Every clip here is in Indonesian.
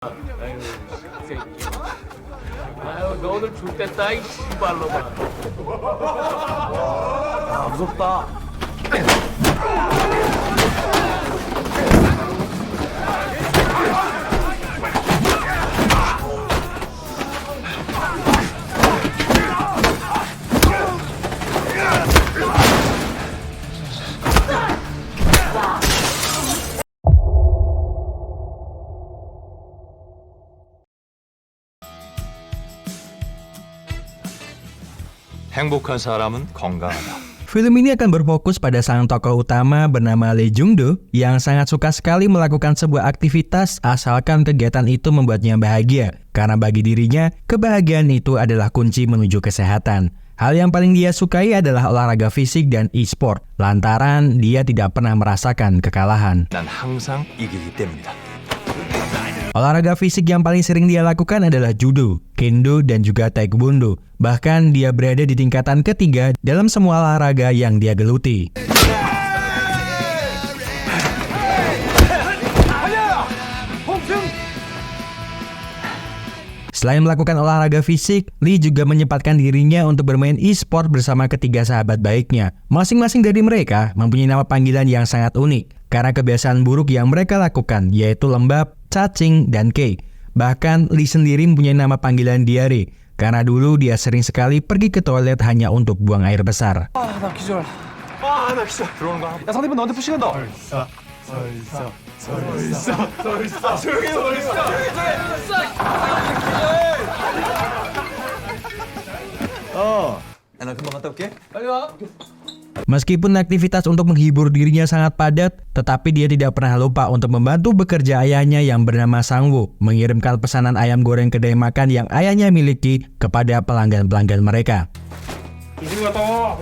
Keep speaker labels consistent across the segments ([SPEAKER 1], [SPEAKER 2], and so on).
[SPEAKER 1] 아유, 새끼. 아유, 너 오늘 죽겠다, 이 씨발로만. 아, 무섭다.
[SPEAKER 2] 행복한 사람은 건강하다.
[SPEAKER 3] Film ini akan berfokus pada sang tokoh utama bernama Lee Jung-do yang sangat suka sekali melakukan sebuah aktivitas asalkan kegiatan itu membuatnya bahagia. Karena bagi dirinya, kebahagiaan itu adalah kunci menuju kesehatan. Hal yang paling dia sukai adalah olahraga fisik dan e-sport, lantaran dia tidak pernah merasakan kekalahan.
[SPEAKER 2] 난 항상 이기기 때문이다.
[SPEAKER 3] Olahraga fisik yang paling sering dia lakukan adalah judo, kendo, dan juga taekwondo. Bahkan dia berada di tingkatan ketiga dalam semua olahraga yang dia geluti. Selain melakukan olahraga fisik, Lee juga menyempatkan dirinya untuk bermain e-sport bersama ketiga sahabat baiknya. Masing-masing dari mereka mempunyai nama panggilan yang sangat unik karena kebiasaan buruk yang mereka lakukan, yaitu lembab, cacing, dan K. Bahkan Lee sendiri mempunyai nama panggilan diare karena dulu dia sering sekali pergi ke toilet hanya untuk buang air besar.
[SPEAKER 4] 나 기절.
[SPEAKER 2] 나 진짜 들어오는 거 하고.
[SPEAKER 4] 야 상대편 너한테 푸시간다.
[SPEAKER 2] 나 금방 갔다 올게.
[SPEAKER 4] 빨리 와.
[SPEAKER 3] Meskipun aktivitas untuk menghibur dirinya sangat padat, tetapi dia tidak pernah lupa untuk membantu bekerja ayahnya yang bernama Sang-woo mengirimkan pesanan ayam goreng kedai makan yang ayahnya miliki kepada pelanggan-pelanggan mereka.
[SPEAKER 4] 조심히 갔다 와.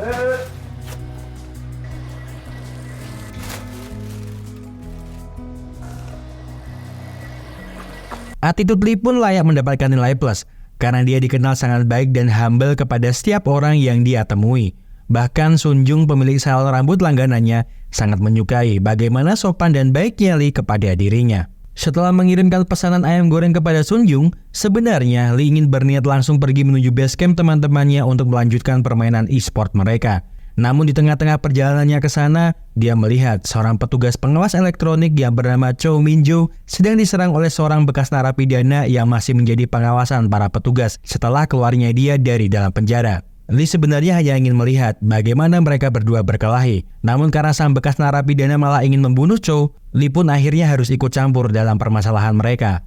[SPEAKER 3] Attitude Lee pun layak mendapatkan nilai plus, karena dia dikenal sangat baik dan humble kepada setiap orang yang dia temui. Bahkan Sun Jung, pemilik salon rambut langganannya, sangat menyukai bagaimana sopan dan baiknya Lee kepada dirinya. Setelah mengirimkan pesanan ayam goreng kepada Sun Jung, sebenarnya Lee ingin berniat langsung pergi menuju base camp teman-temannya untuk melanjutkan permainan e-sport mereka. Namun di tengah-tengah perjalanannya ke sana, dia melihat seorang petugas pengawas elektronik yang bernama Cho Min-jo sedang diserang oleh seorang bekas narapidana yang masih menjadi pengawasan para petugas setelah keluarnya dia dari dalam penjara. Lee sebenarnya hanya ingin melihat bagaimana mereka berdua berkelahi. Namun karena sang bekas narapidana malah ingin membunuh Cho, Lee pun akhirnya harus ikut campur dalam permasalahan mereka.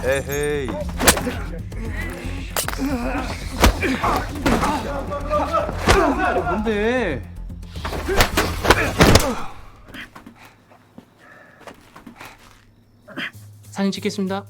[SPEAKER 2] 에헤이.
[SPEAKER 4] 뭔데?
[SPEAKER 1] 사진 찍겠습니다.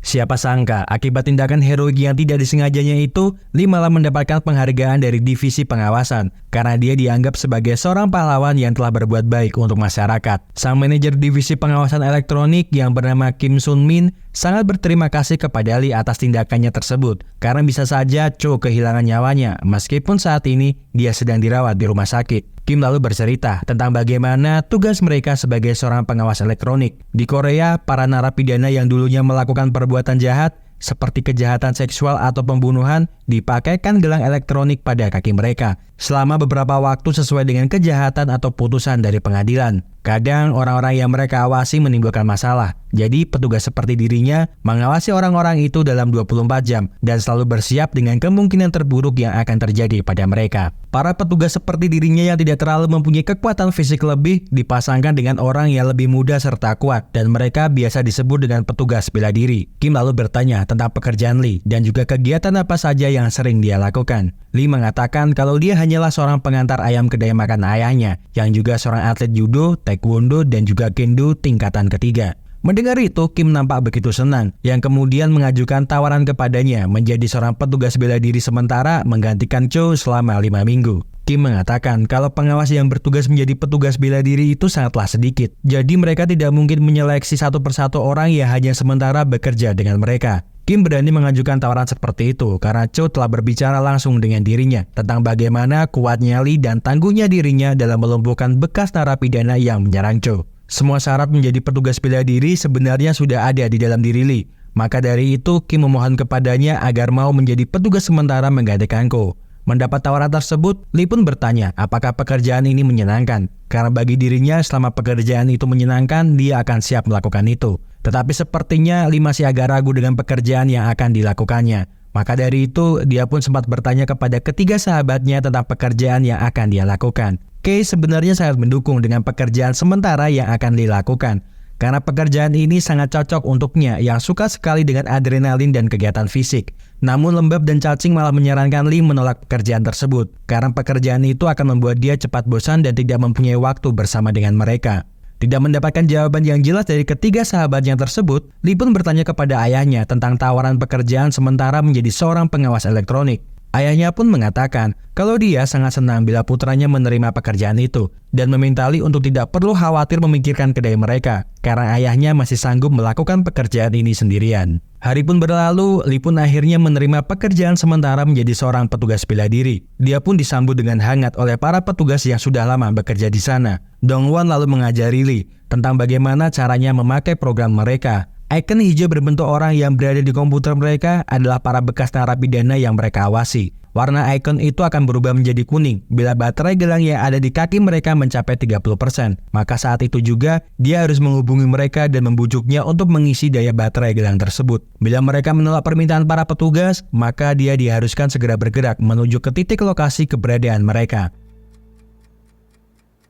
[SPEAKER 3] Siapa sangka, akibat tindakan heroik yang tidak disengajanya itu, Lee malah mendapatkan penghargaan dari divisi pengawasan karena dia dianggap sebagai seorang pahlawan yang telah berbuat baik untuk masyarakat. Sang manajer divisi pengawasan elektronik yang bernama Kim Sun Min sangat berterima kasih kepada Lee atas tindakannya tersebut karena bisa saja Cho kehilangan nyawanya meskipun saat ini dia sedang dirawat di rumah sakit. Kim lalu bercerita tentang bagaimana tugas mereka sebagai seorang pengawas elektronik. Di Korea, para narapidana yang dulunya melakukan perbuatan jahat seperti kejahatan seksual atau pembunuhan dipakaikan gelang elektronik pada kaki mereka selama beberapa waktu sesuai dengan kejahatan atau putusan dari pengadilan. Kadang orang-orang yang mereka awasi menimbulkan masalah. Jadi petugas seperti dirinya mengawasi orang-orang itu dalam 24 jam dan selalu bersiap dengan kemungkinan terburuk yang akan terjadi pada mereka. Para petugas seperti dirinya yang tidak terlalu mempunyai kekuatan fisik lebih dipasangkan dengan orang yang lebih muda serta kuat dan mereka biasa disebut dengan petugas bela diri. Kim lalu bertanya tentang pekerjaan Lee dan juga kegiatan apa saja yang sering dia lakukan. Lee mengatakan kalau dia hanyalah seorang pengantar ayam kedai makan ayahnya yang juga seorang atlet judo, taekwondo, dan juga kendo tingkatan ketiga. Mendengar itu, Kim nampak begitu senang, yang kemudian mengajukan tawaran kepadanya menjadi seorang petugas bela diri sementara menggantikan Cho selama 5 minggu. Kim mengatakan kalau pengawas yang bertugas menjadi petugas bela diri itu sangatlah sedikit, jadi mereka tidak mungkin menyeleksi satu persatu orang yang hanya sementara bekerja dengan mereka. Kim berani mengajukan tawaran seperti itu karena Cho telah berbicara langsung dengan dirinya tentang bagaimana kuatnya Lee dan tangguhnya dirinya dalam melumpuhkan bekas narapidana yang menyerang Cho. Semua syarat menjadi petugas bela diri sebenarnya sudah ada di dalam diri Lee. Maka dari itu, Kim memohon kepadanya agar mau menjadi petugas sementara menggantikan Ko. Mendapat tawaran tersebut, Lee pun bertanya apakah pekerjaan ini menyenangkan. Karena bagi dirinya selama pekerjaan itu menyenangkan, dia akan siap melakukan itu. Tetapi sepertinya Lee masih agak ragu dengan pekerjaan yang akan dilakukannya. Maka dari itu, dia pun sempat bertanya kepada ketiga sahabatnya tentang pekerjaan yang akan dia lakukan. Kay sebenarnya sangat mendukung dengan pekerjaan sementara yang akan dilakukan. Karena pekerjaan ini sangat cocok untuknya yang suka sekali dengan adrenalin dan kegiatan fisik. Namun Lembab dan Cacing malah menyarankan Lee menolak pekerjaan tersebut. Karena pekerjaan itu akan membuat dia cepat bosan dan tidak mempunyai waktu bersama dengan mereka. Tidak mendapatkan jawaban yang jelas dari ketiga sahabatnya tersebut, Lee pun bertanya kepada ayahnya tentang tawaran pekerjaan sementara menjadi seorang pengawas elektronik. Ayahnya pun mengatakan kalau dia sangat senang bila putranya menerima pekerjaan itu dan meminta Lee untuk tidak perlu khawatir memikirkan kedai mereka karena ayahnya masih sanggup melakukan pekerjaan ini sendirian. Hari pun berlalu, Lee pun akhirnya menerima pekerjaan sementara menjadi seorang petugas bela diri. Dia pun disambut dengan hangat oleh para petugas yang sudah lama bekerja di sana. Dongwon lalu mengajari Lee tentang bagaimana caranya memakai program mereka. Icon hijau berbentuk orang yang berada di komputer mereka adalah para bekas narapidana yang mereka awasi. Warna icon itu akan berubah menjadi kuning bila baterai gelang yang ada di kaki mereka mencapai 30%. Maka saat itu juga, dia harus menghubungi mereka dan membujuknya untuk mengisi daya baterai gelang tersebut. Bila mereka menolak permintaan para petugas, maka dia diharuskan segera bergerak menuju ke titik lokasi keberadaan mereka.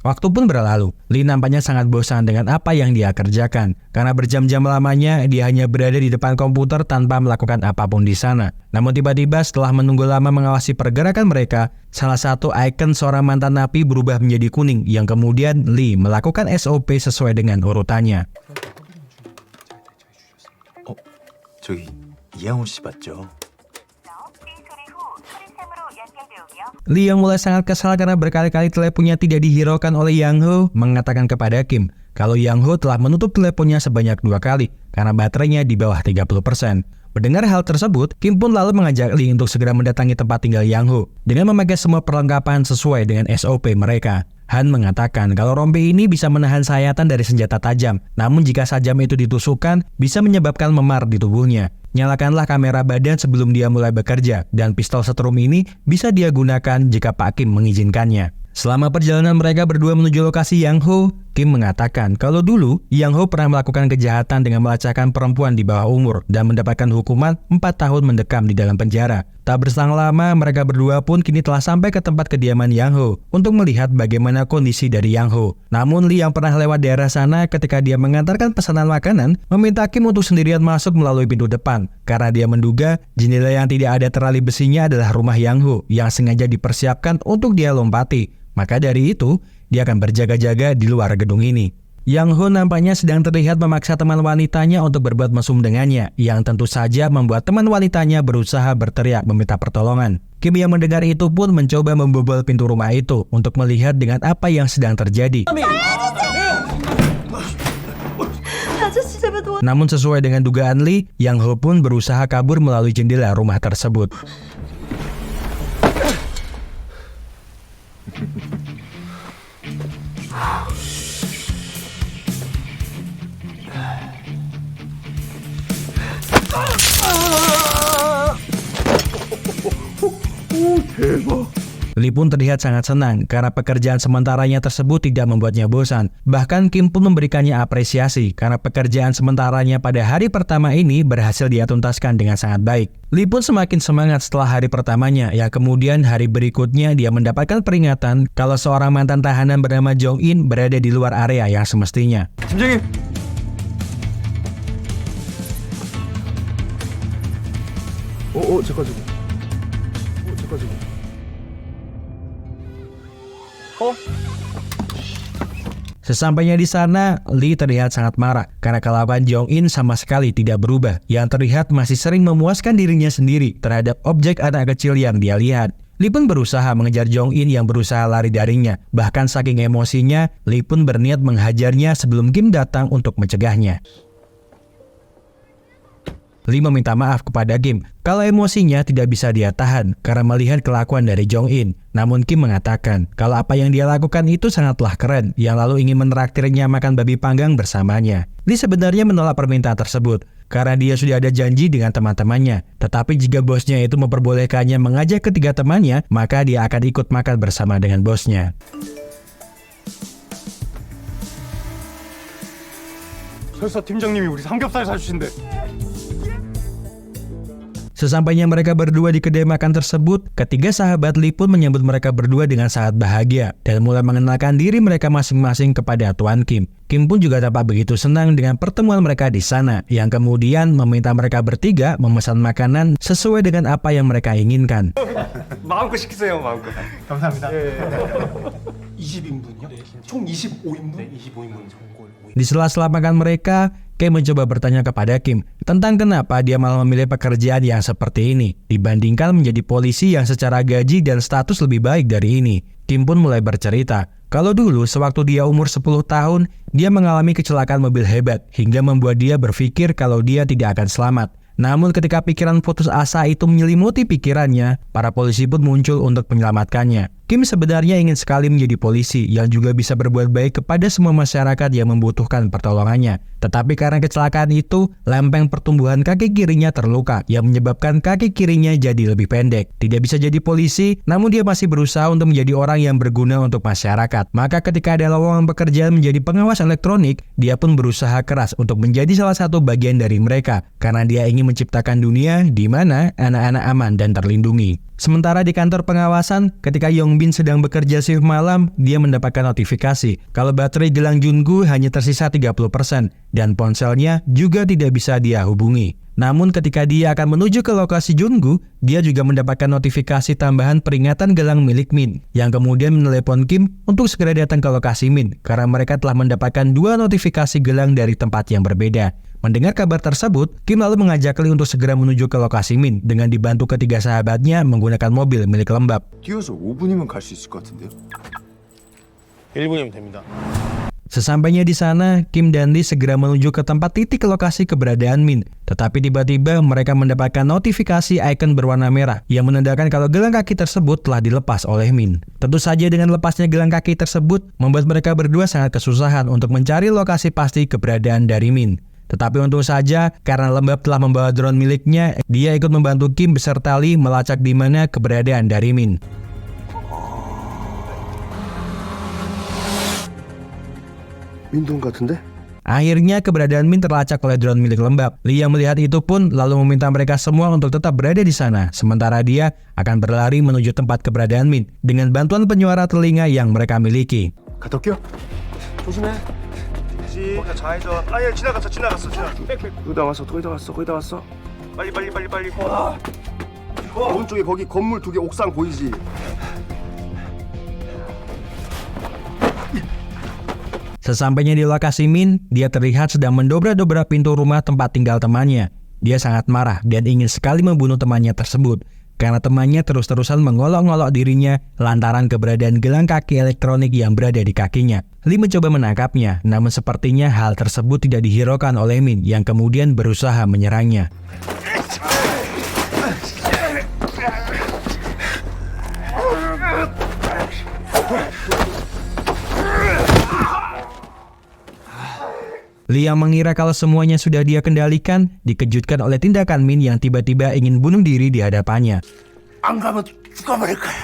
[SPEAKER 3] Waktu pun berlalu, Lee nampaknya sangat bosan dengan apa yang dia kerjakan. Karena berjam-jam lamanya, dia hanya berada di depan komputer tanpa melakukan apapun di sana. Namun tiba-tiba setelah menunggu lama mengawasi pergerakan mereka, salah satu icon seorang mantan napi berubah menjadi kuning, yang kemudian Lee melakukan SOP sesuai dengan urutannya.
[SPEAKER 2] 저기 이양호 씨 맞죠?
[SPEAKER 3] Lee yang mulai sangat kesal karena berkali-kali teleponnya tidak dihiraukan oleh Yang Ho mengatakan kepada Kim kalau Yang Ho telah menutup teleponnya sebanyak 2 kali karena baterainya di bawah 30%. Mendengar hal tersebut, Kim pun lalu mengajak Lee untuk segera mendatangi tempat tinggal Yang Ho dengan memakai semua perlengkapan sesuai dengan SOP mereka. Han mengatakan kalau rompi ini bisa menahan sayatan dari senjata tajam, namun jika sajam itu ditusukkan, bisa menyebabkan memar di tubuhnya. Nyalakanlah kamera badan sebelum dia mulai bekerja, dan pistol setrum ini bisa dia gunakan jika Pak Kim mengizinkannya. Selama perjalanan mereka berdua menuju lokasi Yang Ho, Kim mengatakan kalau dulu Yang Ho pernah melakukan kejahatan dengan melacakkan perempuan di bawah umur dan mendapatkan hukuman 4 tahun mendekam di dalam penjara. Tak berselang lama, mereka berdua pun kini telah sampai ke tempat kediaman Yang Ho untuk melihat bagaimana kondisi dari Yang Ho. Namun Lee yang pernah lewat daerah sana ketika dia mengantarkan pesanan makanan, meminta Kim untuk sendirian masuk melalui pintu depan karena dia menduga jendela yang tidak ada terali besinya adalah rumah Yang Ho yang sengaja dipersiapkan untuk dia lompati. Maka dari itu, dia akan berjaga-jaga di luar gedung ini. Yang Ho nampaknya sedang terlihat memaksa teman wanitanya untuk berbuat mesum dengannya, yang tentu saja membuat teman wanitanya berusaha berteriak meminta pertolongan. Kim yang mendengar itu pun mencoba membobol pintu rumah itu untuk melihat dengan apa yang sedang terjadi. Namun sesuai dengan dugaan Lee, Yang Ho pun berusaha kabur melalui jendela rumah tersebut. Lee pun terlihat sangat senang karena pekerjaan sementaranya tersebut tidak membuatnya bosan. Bahkan Kim pun memberikannya apresiasi karena pekerjaan sementaranya pada hari pertama ini berhasil dia tuntaskan dengan sangat baik. Lee pun semakin semangat setelah hari pertamanya, ya kemudian hari berikutnya dia mendapatkan peringatan kalau seorang mantan tahanan bernama Jong In berada di luar area yang semestinya.
[SPEAKER 2] 팀장님! 잠깐.
[SPEAKER 3] Sesampainya di sana, Lee terlihat sangat marah karena kelakuan Jong In sama sekali tidak berubah, yang terlihat masih sering memuaskan dirinya sendiri terhadap objek anak kecil yang dia lihat. Lee pun berusaha mengejar Jong In yang berusaha lari darinya. Bahkan saking emosinya, Lee pun berniat menghajarnya sebelum Kim datang untuk mencegahnya. Lee meminta maaf kepada Kim kalau emosinya tidak bisa dia tahan karena melihat kelakuan dari Jong In. Namun Kim mengatakan kalau apa yang dia lakukan itu sangatlah keren, yang lalu ingin menraktirnya makan babi panggang bersamanya. Lee sebenarnya menolak permintaan tersebut karena dia sudah ada janji dengan teman-temannya. Tetapi jika bosnya itu memperbolehkannya mengajak ketiga temannya, maka dia akan ikut makan bersama dengan bosnya.
[SPEAKER 4] 설사 팀장님이 우리 삼겹살 사주신대.
[SPEAKER 3] Sesampainya mereka berdua di kedai makan tersebut, ketiga sahabat Lee pun menyambut mereka berdua dengan sangat bahagia dan mulai mengenalkan diri mereka masing-masing kepada Tuan Kim. Kim pun juga tampak begitu senang dengan pertemuan mereka di sana, yang kemudian meminta mereka bertiga memesan makanan sesuai dengan apa yang mereka inginkan.
[SPEAKER 4] 마음껏 시키세요, 마음껏. 감사합니다.
[SPEAKER 5] 20인분이요? 총 25인분? 네, 25인분 전골.
[SPEAKER 3] Di sela-sela makan mereka, Kay mencoba bertanya kepada Kim tentang kenapa dia malah memilih pekerjaan yang seperti ini dibandingkan menjadi polisi yang secara gaji dan status lebih baik dari ini. Kim pun mulai bercerita kalau dulu sewaktu dia umur 10 tahun, dia mengalami kecelakaan mobil hebat hingga membuat dia berpikir kalau dia tidak akan selamat. Namun ketika pikiran putus asa itu menyelimuti pikirannya, para polisi pun muncul untuk menyelamatkannya. Kim sebenarnya ingin sekali menjadi polisi yang juga bisa berbuat baik kepada semua masyarakat yang membutuhkan pertolongannya. Tetapi karena kecelakaan itu, lempeng pertumbuhan kaki kirinya terluka yang menyebabkan kaki kirinya jadi lebih pendek. Tidak bisa jadi polisi, namun dia masih berusaha untuk menjadi orang yang berguna untuk masyarakat. Maka ketika ada lowongan pekerjaan menjadi pengawas elektronik, dia pun berusaha keras untuk menjadi salah satu bagian dari mereka karena dia ingin menciptakan dunia di mana anak-anak aman dan terlindungi. Sementara di kantor pengawasan, ketika Yongbin sedang bekerja shift malam, dia mendapatkan notifikasi kalau baterai gelang Jungu hanya tersisa 30% dan ponselnya juga tidak bisa dia hubungi. Namun ketika dia akan menuju ke lokasi Jungu, dia juga mendapatkan notifikasi tambahan peringatan gelang milik Min, yang kemudian menelepon Kim untuk segera datang ke lokasi Min karena mereka telah mendapatkan 2 notifikasi gelang dari tempat yang berbeda. Mendengar kabar tersebut, Kim lalu mengajak Lee untuk segera menuju ke lokasi Min dengan dibantu ketiga sahabatnya menggunakan mobil milik Lembab.
[SPEAKER 5] 뛰어서 5분이면 갈 수 있을 것 같은데요?
[SPEAKER 4] 1분이면 됩니다.
[SPEAKER 3] Sesampainya di sana, Kim dan Lee segera menuju ke tempat titik lokasi keberadaan Min. Tetapi tiba-tiba mereka mendapatkan notifikasi ikon berwarna merah yang menandakan kalau gelang kaki tersebut telah dilepas oleh Min. Tentu saja dengan lepasnya gelang kaki tersebut membuat mereka berdua sangat kesusahan untuk mencari lokasi pasti keberadaan dari Min. Tetapi untung saja, karena Lembab telah membawa drone miliknya, dia ikut membantu Kim beserta Lee melacak di mana keberadaan dari Min.
[SPEAKER 5] 민돈 같은데?
[SPEAKER 3] Akhirnya keberadaan Min terlacak oleh drone milik Lembab. Lee yang melihat itu pun lalu meminta mereka semua untuk tetap berada di sana, sementara dia akan berlari menuju tempat keberadaan Min dengan bantuan penyuara telinga yang mereka miliki.
[SPEAKER 5] 갔다 올게요. 조심해.
[SPEAKER 4] 거기다 좌회전. 아예 지나갔어.
[SPEAKER 5] 거의 다 왔어.
[SPEAKER 4] 빨리.
[SPEAKER 5] 오른쪽에 거기 건물 2개 옥상 보이지?
[SPEAKER 3] Sesampainya di lokasi Min, dia terlihat sedang mendobrak-dobrak pintu rumah tempat tinggal temannya. Dia sangat marah dan ingin sekali membunuh temannya tersebut karena temannya terus-terusan mengolok-ngolok dirinya lantaran keberadaan gelang kaki elektronik yang berada di kakinya. Lee mencoba menangkapnya, namun sepertinya hal tersebut tidak dihiraukan oleh Min yang kemudian berusaha menyerangnya. Lee yang mengira kalau semuanya sudah dia kendalikan, dikejutkan oleh tindakan Min yang tiba-tiba ingin bunuh diri di hadapannya.
[SPEAKER 5] 안 가면 죽어버릴 거야.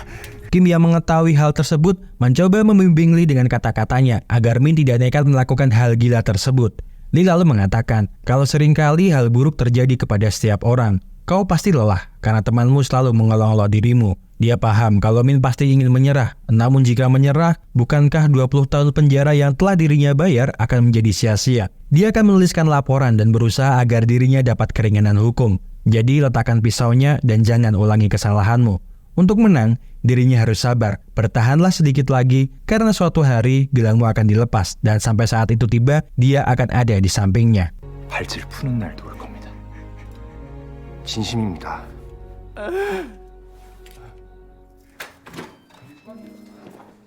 [SPEAKER 3] Kim yang mengetahui hal tersebut mencoba membimbing Lee dengan kata-katanya agar Min tidak nekat melakukan hal gila tersebut. Lee lalu mengatakan kalau seringkali hal buruk terjadi kepada setiap orang. Kau pasti lelah karena temanmu selalu mengolok-olok dirimu. Dia paham kalau Min pasti ingin menyerah. Namun jika menyerah, bukankah 20 tahun penjara yang telah dirinya bayar akan menjadi sia-sia? Dia akan menuliskan laporan dan berusaha agar dirinya dapat keringanan hukum. Jadi letakkan pisaunya dan jangan ulangi kesalahanmu. Untuk menang, dirinya harus sabar. Bertahanlah sedikit lagi karena suatu hari gelangmu akan dilepas dan sampai saat itu tiba, dia akan ada di sampingnya.
[SPEAKER 5] 발질 푸는 날도 올 겁니다. 진심입니다.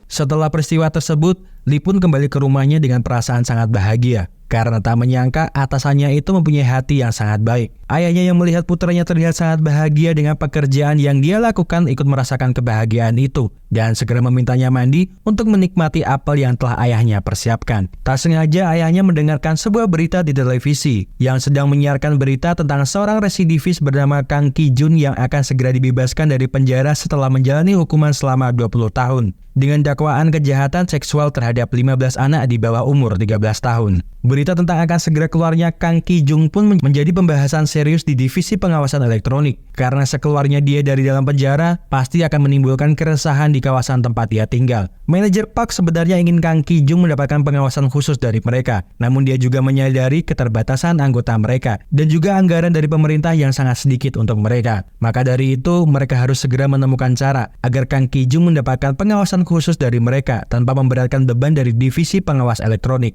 [SPEAKER 3] Setelah peristiwa tersebut, Lee pun kembali ke rumahnya dengan perasaan sangat bahagia. Karena tak menyangka atasannya itu mempunyai hati yang sangat baik. Ayahnya yang melihat putranya terlihat sangat bahagia dengan pekerjaan yang dia lakukan ikut merasakan kebahagiaan itu. Dan segera memintanya mandi untuk menikmati apel yang telah ayahnya persiapkan. Tak sengaja ayahnya mendengarkan sebuah berita di televisi yang sedang menyiarkan berita tentang seorang residivis bernama Kang Ki-jun yang akan segera dibebaskan dari penjara setelah menjalani hukuman selama 20 tahun. Dengan dakwaan kejahatan seksual terhadap 15 anak di bawah umur 13 tahun. Berita tentang akan segera keluarnya Kang Ki-jun pun menjadi pembahasan serius di divisi pengawasan elektronik. Karena sekeluarnya dia dari dalam penjara, pasti akan menimbulkan keresahan di kawasan tempat dia tinggal. Manajer Park sebenarnya ingin Kang Ki-jun mendapatkan pengawasan khusus dari mereka. Namun dia juga menyadari keterbatasan anggota mereka. Dan juga anggaran dari pemerintah yang sangat sedikit untuk mereka. Maka dari itu, mereka harus segera menemukan cara agar Kang Ki-jun mendapatkan pengawasan khusus dari mereka tanpa memberatkan beban dari divisi pengawas elektronik.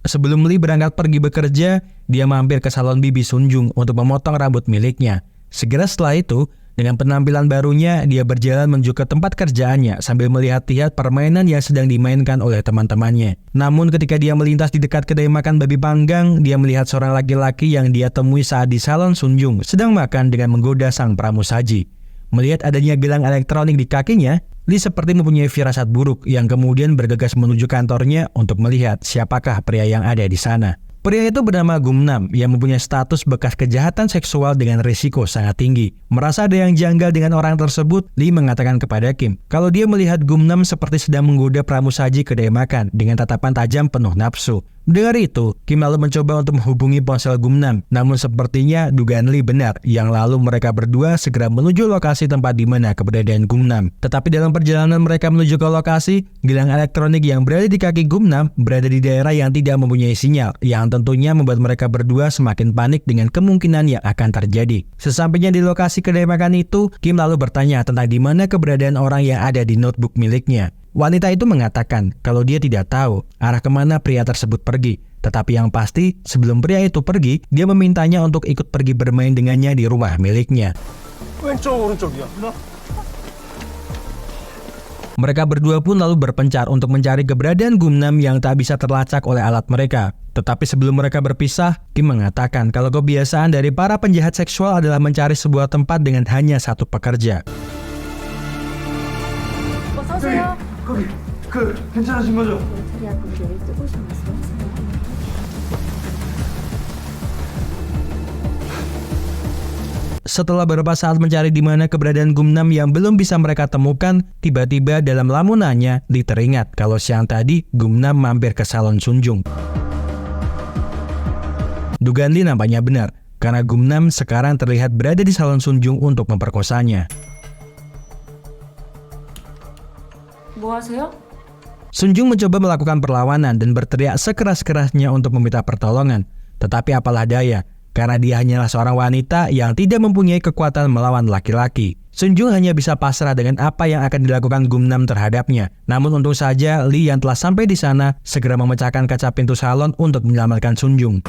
[SPEAKER 3] Sebelum Lee berangkat pergi bekerja, dia mampir ke salon Bibi Sunjung untuk memotong rambut miliknya. Segera setelah itu, dengan penampilan barunya, dia berjalan menuju ke tempat kerjaannya sambil melihat-lihat permainan yang sedang dimainkan oleh teman-temannya. Namun ketika dia melintas di dekat kedai makan babi panggang, dia melihat seorang laki-laki yang dia temui saat di salon Sunjung sedang makan dengan menggoda sang pramusaji. Melihat adanya gelang elektronik di kakinya, Lee seperti mempunyai firasat buruk yang kemudian bergegas menuju kantornya untuk melihat siapakah pria yang ada di sana. Pria itu bernama Gumnam yang mempunyai status bekas kejahatan seksual dengan risiko sangat tinggi. Merasa ada yang janggal dengan orang tersebut, Lee mengatakan kepada Kim kalau dia melihat Gumnam seperti sedang menggoda pramusaji kedai makan dengan tatapan tajam penuh nafsu. Mendengar itu, Kim lalu mencoba untuk menghubungi ponsel Gumnam. Namun sepertinya dugaan Lee benar, yang lalu mereka berdua segera menuju lokasi tempat di mana keberadaan Gumnam. Tetapi dalam perjalanan mereka menuju ke lokasi, gelang elektronik yang berada di kaki Gumnam berada di daerah yang tidak mempunyai sinyal, yang tentunya membuat mereka berdua semakin panik dengan kemungkinan yang akan terjadi. Sesampainya di lokasi kedai makan itu, Kim lalu bertanya tentang di mana keberadaan orang yang ada di notebook miliknya. Wanita itu mengatakan kalau dia tidak tahu arah kemana pria tersebut pergi. Tetapi yang pasti, sebelum pria itu pergi, dia memintanya untuk ikut pergi bermain dengannya di rumah miliknya. Mereka berdua pun lalu berpencar untuk mencari keberadaan Gumnam yang tak bisa terlacak oleh alat mereka. Tetapi sebelum mereka berpisah, Kim mengatakan kalau kebiasaan dari para penjahat seksual adalah mencari sebuah tempat dengan hanya satu pekerja.
[SPEAKER 4] 거기 괜찮으신 거죠?
[SPEAKER 3] Setelah beberapa saat mencari di mana keberadaan Gumnam yang belum bisa mereka temukan, tiba-tiba dalam lamunannya Lee teringat kalau siang tadi Gumnam mampir ke salon Sunjung. Dugaan Lee nampaknya benar, karena Gumnam sekarang terlihat berada di salon Sunjung untuk memperkosanya. Sunjung mencoba melakukan perlawanan dan berteriak sekeras-kerasnya untuk meminta pertolongan. Tetapi apalah daya, karena dia hanyalah seorang wanita yang tidak mempunyai kekuatan melawan laki-laki. Sunjung hanya bisa pasrah dengan apa yang akan dilakukan Gumnam terhadapnya. Namun untung saja Lee yang telah sampai di sana segera memecahkan kaca pintu salon untuk menyelamatkan Sunjung.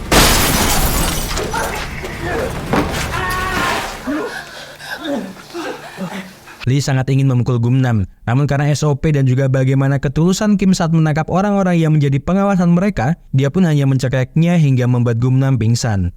[SPEAKER 3] Lee sangat ingin memukul Gumnam, namun karena SOP dan juga bagaimana ketulusan Kim saat menangkap orang-orang yang menjadi pengawasan mereka, dia pun hanya mencekeknya hingga membuat Gumnam pingsan.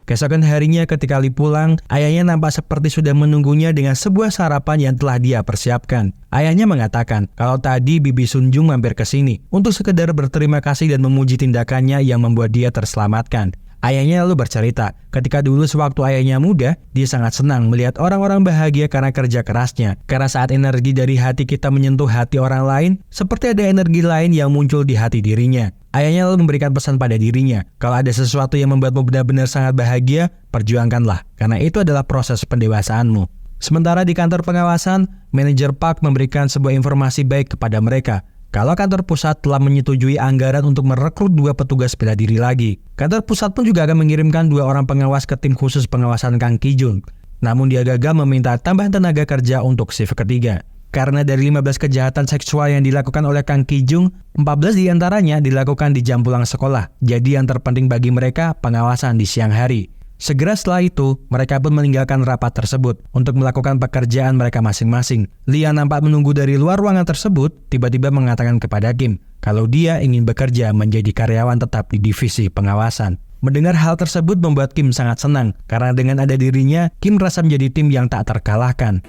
[SPEAKER 3] Keesokan harinya ketika Lee pulang, ayahnya nampak seperti sudah menunggunya dengan sebuah sarapan yang telah dia persiapkan. Ayahnya mengatakan kalau tadi Bibi Sunjung mampir ke sini untuk sekedar berterima kasih dan memuji tindakannya yang membuat dia terselamatkan. Ayahnya lalu bercerita, ketika dulu sewaktu ayahnya muda, dia sangat senang melihat orang-orang bahagia karena kerja kerasnya. Karena saat energi dari hati kita menyentuh hati orang lain, seperti ada energi lain yang muncul di hati dirinya. Ayahnya lalu memberikan pesan pada dirinya, kalau ada sesuatu yang membuatmu benar-benar sangat bahagia, perjuangkanlah, karena itu adalah proses pendewasaanmu. Sementara di kantor pengawasan, manajer Park memberikan sebuah informasi baik kepada mereka, kalau kantor pusat telah menyetujui anggaran untuk merekrut 2 petugas bela diri lagi. Kantor pusat pun juga akan mengirimkan 2 orang pengawas ke tim khusus pengawasan Kang Ki-jun. Namun dia gagal meminta tambahan tenaga kerja untuk shift ketiga. karena dari 15 kejahatan seksual yang dilakukan oleh Kang Ki-jung, 14 diantaranya dilakukan di jam pulang sekolah. Jadi yang terpenting bagi mereka pengawasan di siang hari. Segera setelah itu, mereka pun meninggalkan rapat tersebut untuk melakukan pekerjaan mereka masing-masing. Lee yang nampak menunggu dari luar ruangan tersebut tiba-tiba mengatakan kepada Kim kalau dia ingin bekerja menjadi karyawan tetap di divisi pengawasan. Mendengar hal tersebut membuat Kim sangat senang karena dengan ada dirinya, Kim merasa menjadi tim yang tak terkalahkan.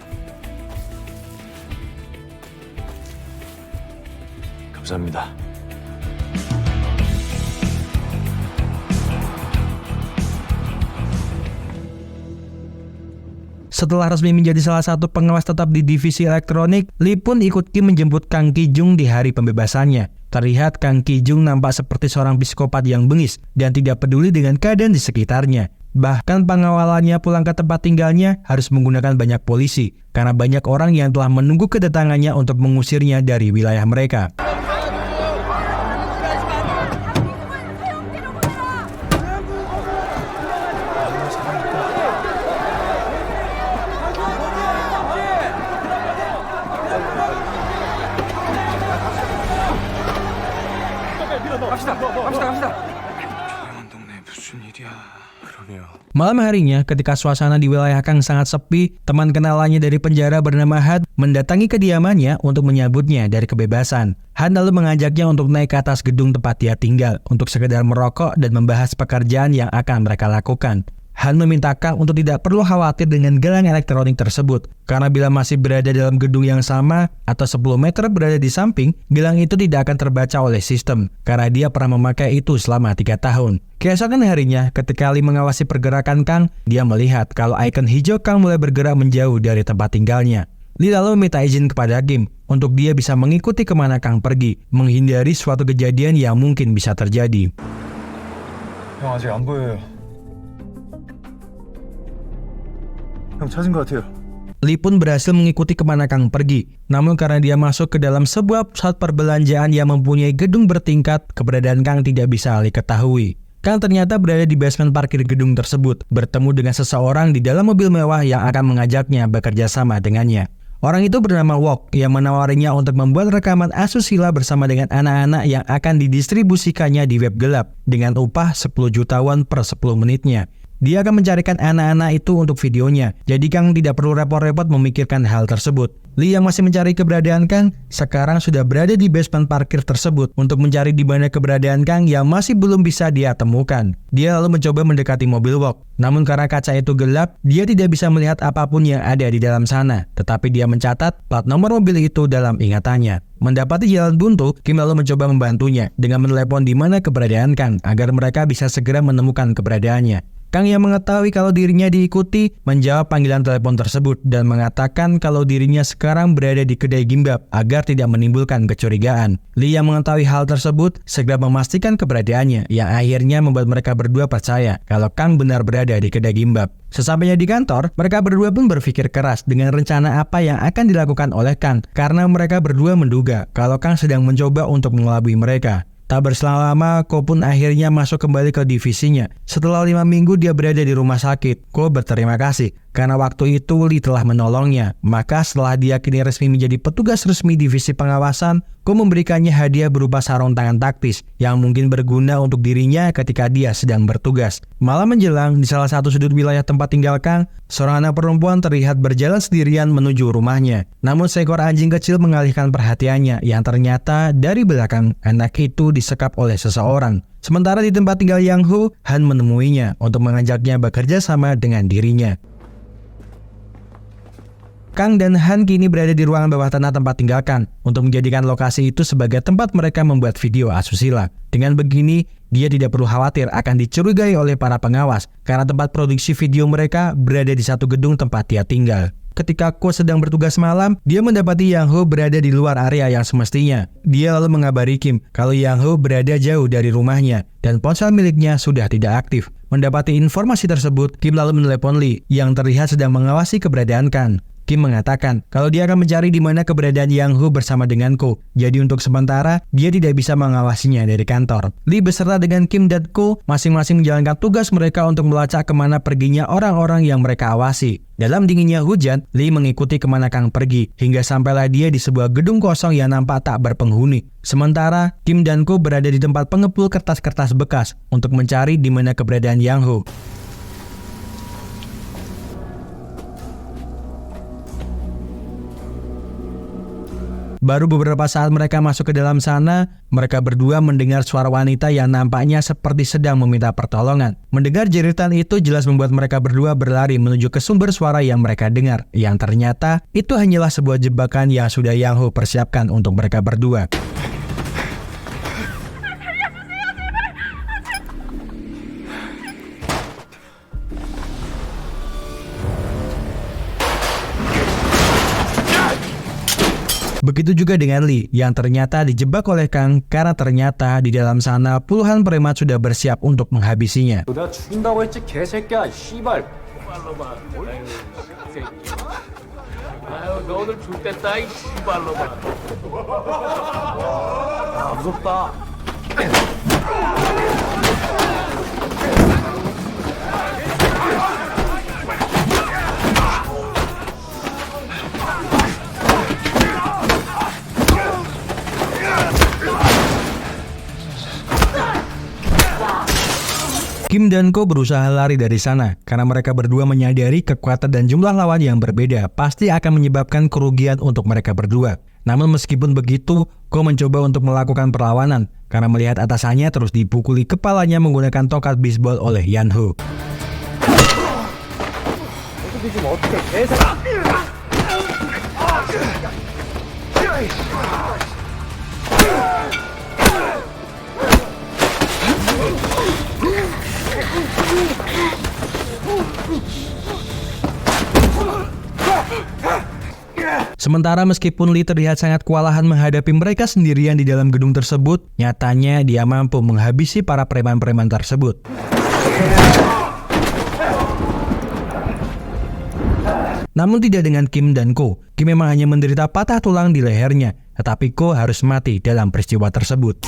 [SPEAKER 2] 감사합니다.
[SPEAKER 3] Setelah resmi menjadi salah satu pengawas tetap di divisi elektronik, Lee pun ikut Kim menjemput Kang Ki-jung di hari pembebasannya. Terlihat Kang Ki-jung nampak seperti seorang psikopat yang bengis dan tidak peduli dengan keadaan di sekitarnya. Bahkan pengawalannya pulang ke tempat tinggalnya harus menggunakan banyak polisi karena banyak orang yang telah menunggu kedatangannya untuk mengusirnya dari wilayah mereka. Malam harinya, ketika suasana di wilayah Kang sangat sepi, teman kenalannya dari penjara bernama Han mendatangi kediamannya untuk menyambutnya dari kebebasan. Han lalu mengajaknya untuk naik ke atas gedung tempat dia tinggal untuk sekedar merokok dan membahas pekerjaan yang akan mereka lakukan. Han meminta Kang untuk tidak perlu khawatir dengan gelang elektronik tersebut, karena bila masih berada dalam gedung yang sama atau 10 meter berada di samping, gelang itu tidak akan terbaca oleh sistem, karena dia pernah memakai itu selama 3 tahun. Keesokan harinya, ketika Lee mengawasi pergerakan Kang, dia melihat kalau ikon hijau Kang mulai bergerak menjauh dari tempat tinggalnya. Lee lalu meminta izin kepada Kim untuk dia bisa mengikuti kemana Kang pergi, menghindari suatu kejadian yang mungkin bisa terjadi.
[SPEAKER 2] 형 아직 안 보여요. 형 찾은 것 같아요.
[SPEAKER 3] Lee pun berhasil mengikuti kemana Kang pergi. Namun karena dia masuk ke dalam sebuah pusat perbelanjaan yang mempunyai gedung bertingkat, keberadaan Kang tidak bisa Lee ketahui. Kang ternyata berada di basement parkir gedung tersebut, bertemu dengan seseorang di dalam mobil mewah yang akan mengajaknya bekerja sama dengannya. Orang itu bernama Wok yang menawarinya untuk membuat rekaman asusila bersama dengan anak-anak yang akan didistribusikannya di web gelap dengan upah 10 juta won per 10 menitnya. Dia akan mencarikan anak-anak itu untuk videonya, jadi Kang tidak perlu repot-repot memikirkan hal tersebut. Lee yang masih mencari keberadaan Kang, sekarang sudah berada di basement parkir tersebut untuk mencari di mana keberadaan Kang yang masih belum bisa dia temukan. Dia lalu mencoba mendekati mobil Wok, namun karena kaca itu gelap, dia tidak bisa melihat apapun yang ada di dalam sana, tetapi dia mencatat plat nomor mobil itu dalam ingatannya. Mendapati jalan buntu, Kim lalu mencoba membantunya dengan menelepon di mana keberadaan Kang agar mereka bisa segera menemukan keberadaannya. Kang yang mengetahui kalau dirinya diikuti menjawab panggilan telepon tersebut dan mengatakan kalau dirinya sekarang berada di kedai gimbap agar tidak menimbulkan kecurigaan. Lee yang mengetahui hal tersebut segera memastikan keberadaannya yang akhirnya membuat mereka berdua percaya kalau Kang benar berada di kedai gimbap. Sesampainya di kantor, mereka berdua pun berpikir keras dengan rencana apa yang akan dilakukan oleh Kang karena mereka berdua menduga kalau Kang sedang mencoba untuk mengelabui mereka. Tak berselang lama, Ko pun akhirnya masuk kembali ke divisinya. Setelah 5 minggu dia berada di rumah sakit, Ko berterima kasih karena waktu itu Lee telah menolongnya. Maka setelah dia kini resmi menjadi petugas resmi divisi pengawasan, Ko memberikannya hadiah berupa sarung tangan taktis yang mungkin berguna untuk dirinya ketika dia sedang bertugas. Malam menjelang, di salah satu sudut wilayah tempat tinggal Kang, seorang anak perempuan terlihat berjalan sendirian menuju rumahnya. Namun seekor anjing kecil mengalihkan perhatiannya yang ternyata dari belakang anak itu disekap oleh seseorang. Sementara di tempat tinggal Yang Ho, Han menemuinya untuk mengajaknya bekerja sama dengan dirinya. Kang dan Han kini berada di ruangan bawah tanah tempat tinggal Kang untuk menjadikan lokasi itu sebagai tempat mereka membuat video asusila. Dengan begini, dia tidak perlu khawatir akan dicurigai oleh para pengawas karena tempat produksi video mereka berada di satu gedung tempat dia tinggal. Ketika Ko sedang bertugas malam, dia mendapati Yang Ho berada di luar area yang semestinya. Dia lalu mengabari Kim kalau Yang Ho berada jauh dari rumahnya dan ponsel miliknya sudah tidak aktif. Mendapati informasi tersebut, Kim lalu menelepon Lee yang terlihat sedang mengawasi keberadaan Kang. Kim mengatakan kalau dia akan mencari di mana keberadaan Yang Ho bersama dengan Ko. Jadi untuk sementara, dia tidak bisa mengawasinya dari kantor. Lee beserta dengan Kim dan Ko masing-masing menjalankan tugas mereka untuk melacak kemana perginya orang-orang yang mereka awasi. Dalam dinginnya hujan, Lee mengikuti kemana Kang pergi, hingga sampailah dia di sebuah gedung kosong yang nampak tak berpenghuni. Sementara, Kim dan Ko berada di tempat pengepul kertas-kertas bekas untuk mencari di mana keberadaan Yang Ho. Baru beberapa saat mereka masuk ke dalam sana, mereka berdua mendengar suara wanita yang nampaknya seperti sedang meminta pertolongan. Mendengar jeritan itu jelas membuat mereka berdua berlari menuju ke sumber suara yang mereka dengar, yang ternyata itu hanyalah sebuah jebakan yang sudah Yang Ho persiapkan untuk mereka berdua. Begitu juga dengan Lee yang ternyata dijebak oleh Kang karena ternyata di dalam sana puluhan preman sudah bersiap untuk menghabisinya.
[SPEAKER 4] 내가 죽인다고 했지 개새끼야 씨발.
[SPEAKER 1] 씨발로마. 아유, 새끼. 아유, 너 오늘 죽겠다, 이 씨발로마.
[SPEAKER 4] 아 무섭다.
[SPEAKER 3] Kim dan Ko berusaha lari dari sana karena mereka berdua menyadari kekuatan dan jumlah lawan yang berbeda pasti akan menyebabkan kerugian untuk mereka berdua. Namun meskipun begitu, Ko mencoba untuk melakukan perlawanan karena melihat atasannya terus dipukuli kepalanya menggunakan tongkat bisbol oleh Yang Ho.
[SPEAKER 4] 어떻게 좀 어떻게 개새끼.
[SPEAKER 3] Sementara meskipun Lee terlihat sangat kewalahan menghadapi mereka sendirian di dalam gedung tersebut, nyatanya dia mampu menghabisi para preman-preman tersebut. Namun tidak dengan Kim dan Ko. Kim memang hanya menderita patah tulang di lehernya, tetapi Ko harus mati dalam peristiwa tersebut.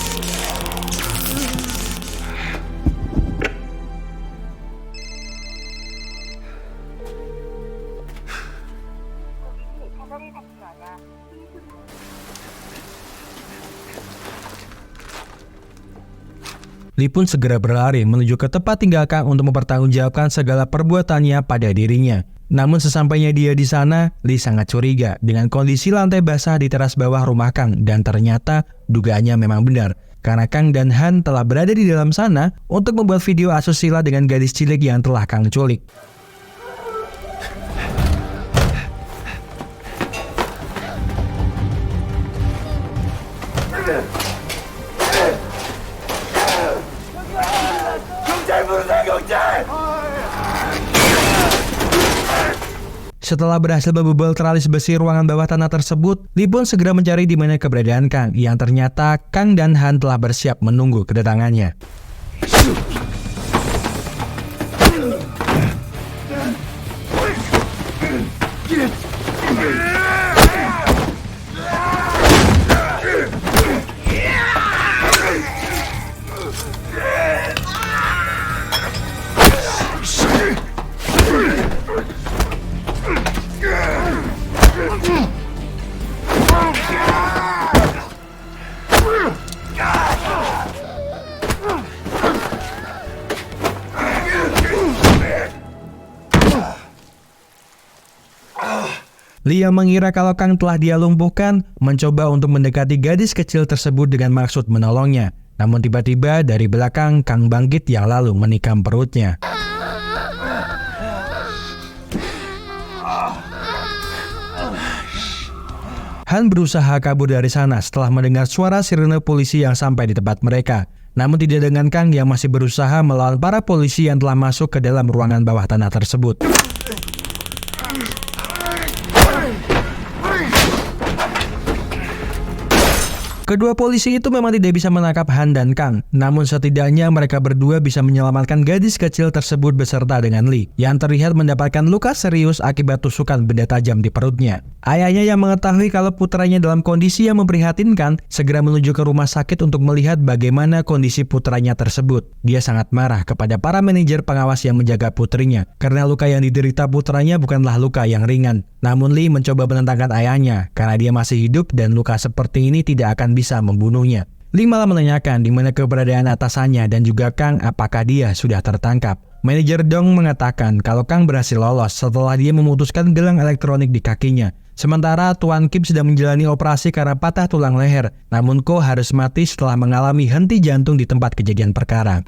[SPEAKER 3] Lee pun segera berlari menuju ke tempat tinggal Kang untuk mempertanggungjawabkan segala perbuatannya pada dirinya. Namun sesampainya dia di sana, Lee sangat curiga dengan kondisi lantai basah di teras bawah rumah Kang dan ternyata dugaannya memang benar. Karena Kang dan Han telah berada di dalam sana untuk membuat video asusila dengan gadis cilik yang telah Kang culik. Setelah berhasil membobol teralis besi ruangan bawah tanah tersebut, Lee pun segera mencari di mana keberadaan Kang, yang ternyata Kang dan Han telah bersiap menunggu kedatangannya. Lee yang mengira kalau Kang telah dia lumpuhkan, mencoba untuk mendekati gadis kecil tersebut dengan maksud menolongnya. Namun tiba-tiba dari belakang Kang bangkit yang lalu menikam perutnya. Han berusaha kabur dari sana setelah mendengar suara sirene polisi yang sampai di tempat mereka. Namun tidak dengan Kang yang masih berusaha melawan para polisi yang telah masuk ke dalam ruangan bawah tanah tersebut. Kedua polisi itu memang tidak bisa menangkap Han dan Kang, namun setidaknya mereka berdua bisa menyelamatkan gadis kecil tersebut beserta dengan Lee, yang terlihat mendapatkan luka serius akibat tusukan benda tajam di perutnya. Ayahnya yang mengetahui kalau putranya dalam kondisi yang memprihatinkan, segera menuju ke rumah sakit untuk melihat bagaimana kondisi putranya tersebut. Dia sangat marah kepada para manajer pengawas yang menjaga putrinya, karena luka yang diderita putranya bukanlah luka yang ringan. Namun Lee mencoba menentangkan ayahnya, karena dia masih hidup dan luka seperti ini tidak akan bisa membunuhnya. Lee malah menanyakan di mana keberadaan atasannya dan juga Kang apakah dia sudah tertangkap. Manajer Dong mengatakan kalau Kang berhasil lolos setelah dia memutuskan gelang elektronik di kakinya. Sementara Tuan Kim sedang menjalani operasi karena patah tulang leher, namun Ko harus mati setelah mengalami henti jantung di tempat kejadian perkara.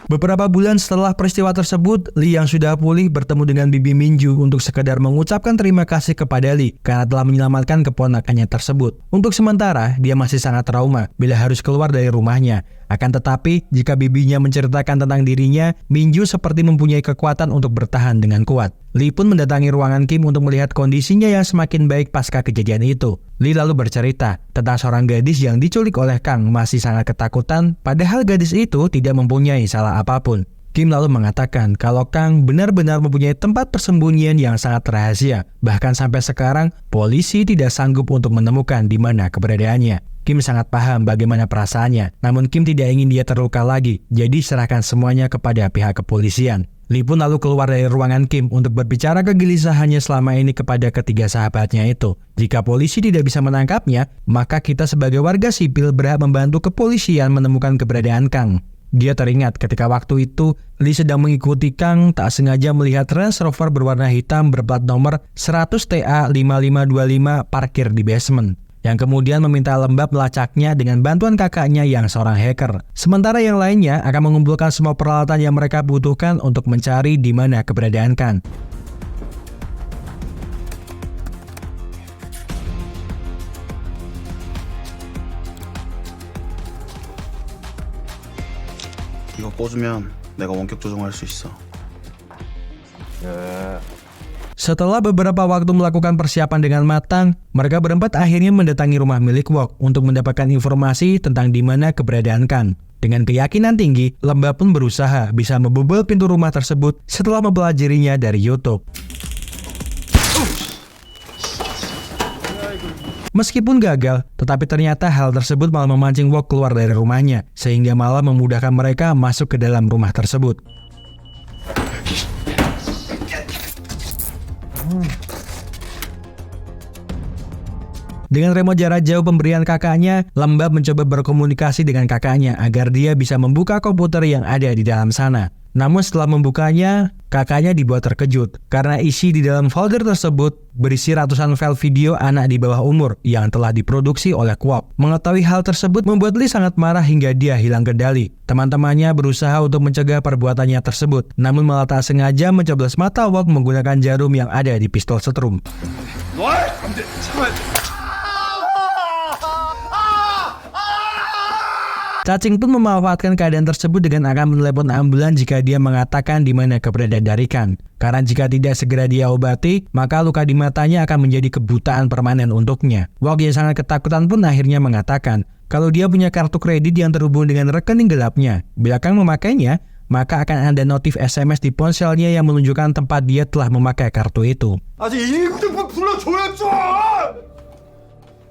[SPEAKER 3] Beberapa bulan setelah peristiwa tersebut, Lee yang sudah pulih bertemu dengan Bibi Minju untuk sekedar mengucapkan terima kasih kepada Lee karena telah menyelamatkan keponakannya tersebut. Untuk sementara, dia masih sangat trauma bila harus keluar dari rumahnya. Akan tetapi, jika bibinya menceritakan tentang dirinya, Minju seperti mempunyai kekuatan untuk bertahan dengan kuat. Lee pun mendatangi ruangan Kim untuk melihat kondisinya yang semakin baik pasca kejadian itu. Lee lalu bercerita tentang seorang gadis yang diculik oleh Kang masih sangat ketakutan, padahal gadis itu tidak mempunyai salah apapun. Kim lalu mengatakan kalau Kang benar-benar mempunyai tempat persembunyian yang sangat rahasia. Bahkan sampai sekarang, polisi tidak sanggup untuk menemukan di mana keberadaannya. Kim sangat paham bagaimana perasaannya, namun Kim tidak ingin dia terluka lagi, jadi serahkan semuanya kepada pihak kepolisian. Lee pun lalu keluar dari ruangan Kim untuk berbicara kegelisahannya selama ini kepada ketiga sahabatnya itu. Jika polisi tidak bisa menangkapnya, maka kita sebagai warga sipil berhak membantu kepolisian menemukan keberadaan Kang. Dia teringat ketika waktu itu, Lee sedang mengikuti Kang tak sengaja melihat Range Rover berwarna hitam berplat nomor 100TA5525 parkir di basement, yang kemudian meminta Lembab melacaknya dengan bantuan kakaknya yang seorang hacker. Sementara yang lainnya akan mengumpulkan semua peralatan yang mereka butuhkan untuk mencari di mana keberadaan Kang.
[SPEAKER 6] 이거 꽂으면 내가 원격 조종할 수 있어.
[SPEAKER 3] Setelah beberapa waktu melakukan persiapan dengan matang, mereka berempat akhirnya mendatangi rumah milik Wok untuk mendapatkan informasi tentang di mana keberadaan Kang. Dengan keyakinan tinggi, Lembab pun berusaha bisa membobol pintu rumah tersebut setelah mempelajarinya dari YouTube. Meskipun gagal, tetapi ternyata hal tersebut malah memancing Wok keluar dari rumahnya, sehingga malah memudahkan mereka masuk ke dalam rumah tersebut. Dengan remote jarak jauh pemberian kakaknya, Lembab mencoba berkomunikasi dengan kakaknya agar dia bisa membuka komputer yang ada di dalam sana. Namun setelah membukanya, kakaknya dibuat terkejut karena isi di dalam folder tersebut berisi ratusan file video anak di bawah umur yang telah diproduksi oleh Kwok. Mengetahui hal tersebut membuat Lee sangat marah hingga dia hilang kendali. Teman-temannya berusaha untuk mencegah perbuatannya tersebut, namun malah tak sengaja mencoblos mata Wok menggunakan jarum yang ada di pistol setrum. Cacing pun memanfaatkan keadaan tersebut dengan akan menelepon ambulan jika dia mengatakan di mana keberadaan dari Kang. Karena jika tidak segera dia obati, maka luka di matanya akan menjadi kebutaan permanen untuknya. Wok yang sangat ketakutan pun akhirnya mengatakan kalau dia punya kartu kredit yang terhubung dengan rekening gelapnya. Bila Kang memakainya, maka akan ada notif SMS di ponselnya yang menunjukkan tempat dia telah memakai kartu itu.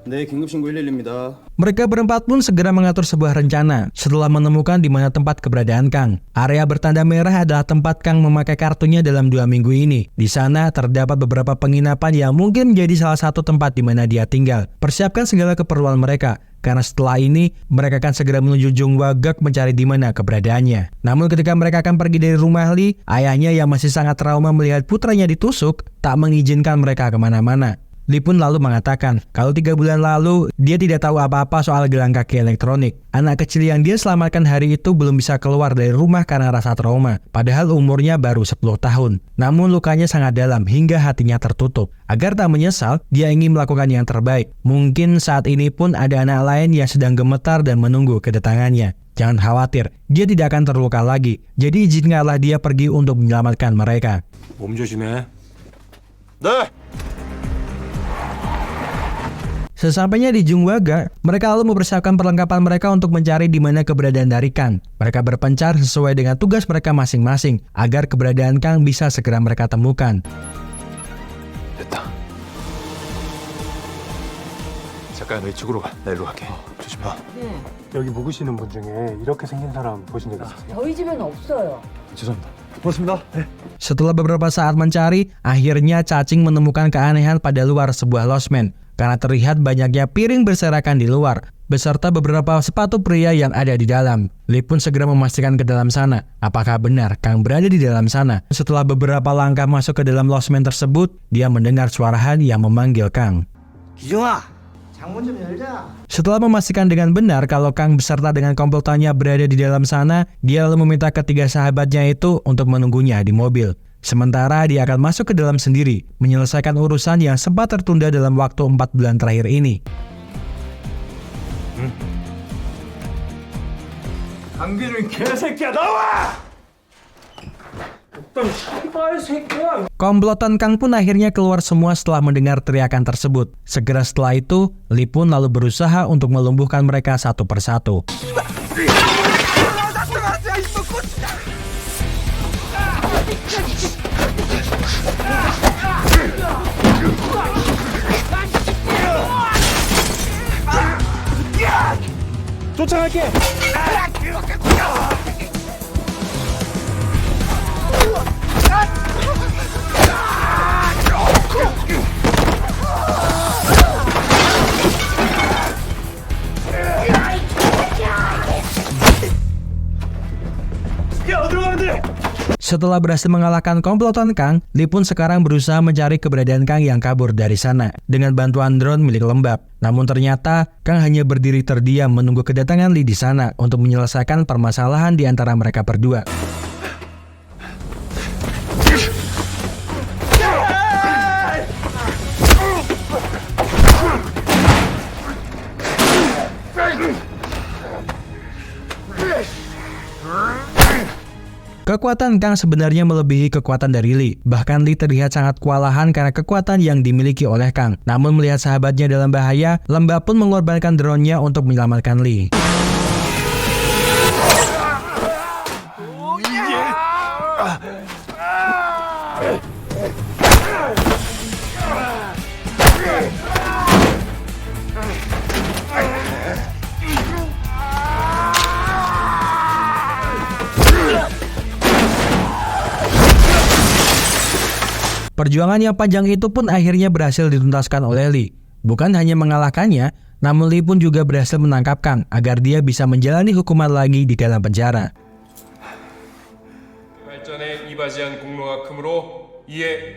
[SPEAKER 6] 네, 긴급신고 111입니다.
[SPEAKER 3] Mereka berempat pun segera mengatur sebuah rencana setelah menemukan di mana tempat keberadaan Kang. Area bertanda merah adalah tempat Kang memakai kartunya dalam 2 minggu ini. Di sana terdapat beberapa penginapan yang mungkin menjadi salah satu tempat di mana dia tinggal. Persiapkan segala keperluan mereka, karena setelah ini mereka akan segera menuju Jungwagak mencari di mana keberadaannya. Namun ketika mereka akan pergi dari rumah Lee, ayahnya yang masih sangat trauma melihat putranya ditusuk tak mengizinkan mereka kemana-mana. Lee pun lalu mengatakan kalau 3 bulan lalu dia tidak tahu apa-apa soal gelang kaki elektronik. Anak kecil yang dia selamatkan hari itu belum bisa keluar dari rumah karena rasa trauma, padahal umurnya baru 10 tahun. Namun lukanya sangat dalam hingga hatinya tertutup. Agar tak menyesal, dia ingin melakukan yang terbaik. Mungkin saat ini pun ada anak lain yang sedang gemetar dan menunggu kedatangannya. Jangan khawatir, dia tidak akan terluka lagi. Jadi izinkanlah dia pergi untuk menyelamatkan mereka.
[SPEAKER 2] 몸 조심해.
[SPEAKER 5] 네.
[SPEAKER 3] Sesampainya di Jungwaga, mereka lalu mempersiapkan perlengkapan mereka untuk mencari di mana keberadaan dari Kang. Mereka berpencar sesuai dengan tugas mereka masing-masing agar keberadaan Kang bisa segera mereka temukan.
[SPEAKER 2] 됐다. 잠깐 이쪽으로 가. 나 일로 갈게. 조심해.
[SPEAKER 7] 여기 묵으시는 분 중에 이렇게 생긴 사람 보신 적 있으세요?
[SPEAKER 8] 저희 집엔 없어요.
[SPEAKER 2] 죄송합니다. 고맙습니다. 네.
[SPEAKER 3] Setelah beberapa saat mencari, akhirnya cacing menemukan keanehan pada luar sebuah losmen. Karena terlihat banyaknya piring berserakan di luar, beserta beberapa sepatu pria yang ada di dalam. Lee pun segera memastikan ke dalam sana, apakah benar Kang berada di dalam sana. Setelah beberapa langkah masuk ke dalam losmen tersebut, dia mendengar suara Han yang memanggil Kang.
[SPEAKER 6] 기정아, 창문 좀 열자.
[SPEAKER 3] Setelah memastikan dengan benar kalau Kang beserta dengan komplotannya berada di dalam sana, dia lalu meminta ketiga sahabatnya itu untuk menunggunya di mobil. Sementara dia akan masuk ke dalam sendiri, menyelesaikan urusan yang sempat tertunda dalam waktu 4 bulan terakhir ini.
[SPEAKER 2] 강기준 개새끼야 나와! 어떤 씨발 새끼야!
[SPEAKER 3] Komplotan Kang pun akhirnya keluar semua setelah mendengar teriakan tersebut. Segera setelah itu, Lee pun lalu berusaha untuk melumpuhkan mereka satu persatu.
[SPEAKER 2] 쫓아갈게!
[SPEAKER 3] Setelah berhasil mengalahkan komplotan Kang, Lee pun sekarang berusaha mencari keberadaan Kang yang kabur dari sana dengan bantuan drone milik Lembab. Namun ternyata Kang hanya berdiri terdiam menunggu kedatangan Lee di sana untuk menyelesaikan permasalahan di antara mereka berdua. Kekuatan Kang sebenarnya melebihi kekuatan dari Lee. Bahkan Lee terlihat sangat kewalahan karena kekuatan yang dimiliki oleh Kang. Namun melihat sahabatnya dalam bahaya, Lembab pun mengorbankan drone-nya untuk menyelamatkan Lee. Perjuangan yang panjang itu pun akhirnya berhasil dituntaskan oleh Lee. Bukan hanya mengalahkannya, namun Lee pun juga berhasil menangkap Kang agar dia bisa menjalani hukuman lagi di dalam penjara.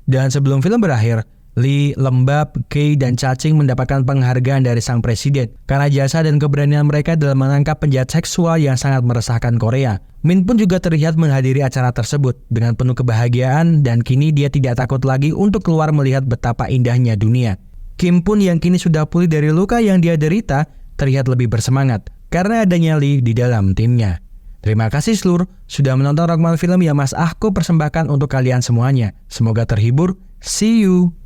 [SPEAKER 3] Dan sebelum film berakhir, Lee, Lembab, Kei, dan Cacing mendapatkan penghargaan dari sang presiden karena jasa dan keberanian mereka dalam menangkap penjahat seksual yang sangat meresahkan Korea. Min pun juga terlihat menghadiri acara tersebut dengan penuh kebahagiaan dan kini dia tidak takut lagi untuk keluar melihat betapa indahnya dunia. Kim pun yang kini sudah pulih dari luka yang dia derita terlihat lebih bersemangat karena adanya Lee di dalam timnya. Terima kasih seluruh sudah menonton Rockman Film yang Mas Ahku persembahkan untuk kalian semuanya. Semoga terhibur. See you!